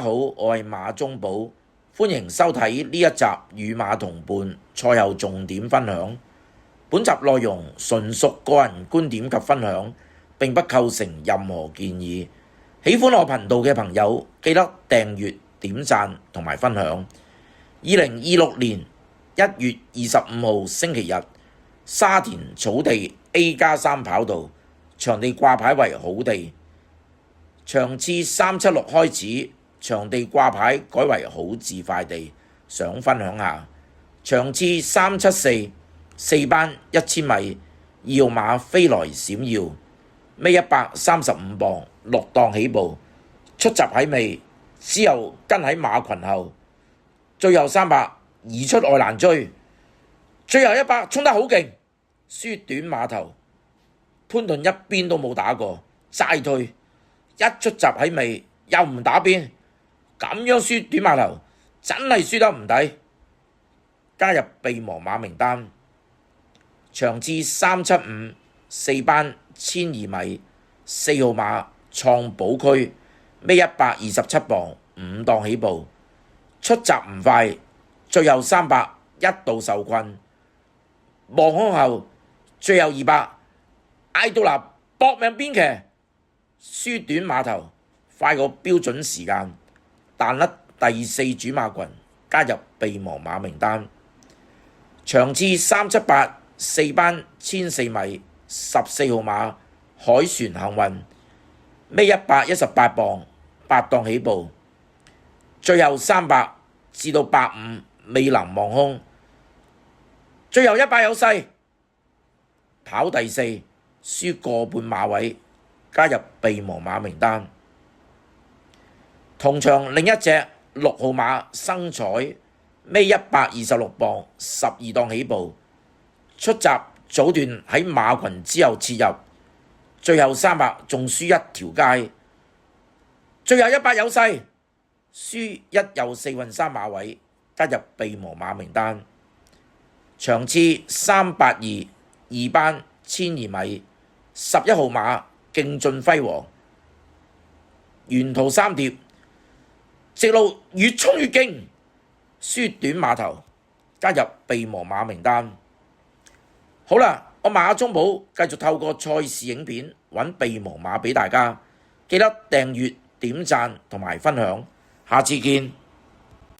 好，我係馬中寶，歡迎收睇呢一集與馬同伴賽後重點分享。本集內容純屬個人觀點及分享，並不構成任何建議。喜歡我頻道嘅朋友，記得訂閱、點讚同埋分享。2026年1月25號星期日，沙田草地 A+3 跑道場地掛牌為好地，場次376開始。場地掛牌改為好字快地，想分享下。場次374 4班1000米，2號馬飛來閃耀，尾135磅，6檔起步，出閘喺尾，之後跟喺馬群後，最後300移出外欄追，最後100衝得好勁，輸短馬頭，潘頓一邊都冇打過，齋退，一出閘喺尾又唔打邊。咁樣輸短馬頭，真係輸得唔抵。加入備忘馬名單。場次375 4班1200米，4號馬創寶區，尾127磅，5檔起步，出閘唔快，最後300一度受困，望空後最後200嗌到嗱搏命邊騎，輸短馬頭，快過標準時間。但甩第4主馬群，加入備忘馬名單。場次378 4班1400米，14號馬海船幸運，尾118磅，8檔起步，最後300至到85未能望空，最後100有勢，跑第4，輸個半馬位，加入備忘馬名單。同場另一隻6號馬生彩，尾126磅，12檔起步，出閘早段喺馬群之後切入，最後300仲輸一條街，最後100有勢，輸1又4運3馬位，加入備忘馬名單。場次382 2班1200米，11號馬競進輝煌，沿途3疊。直路越衝越勁，輸短馬頭，加入備忘馬名單。好啦，我馬中寶繼續透過賽事影片揾備忘馬俾大家，記得訂閱、點讚同埋分享，下次見。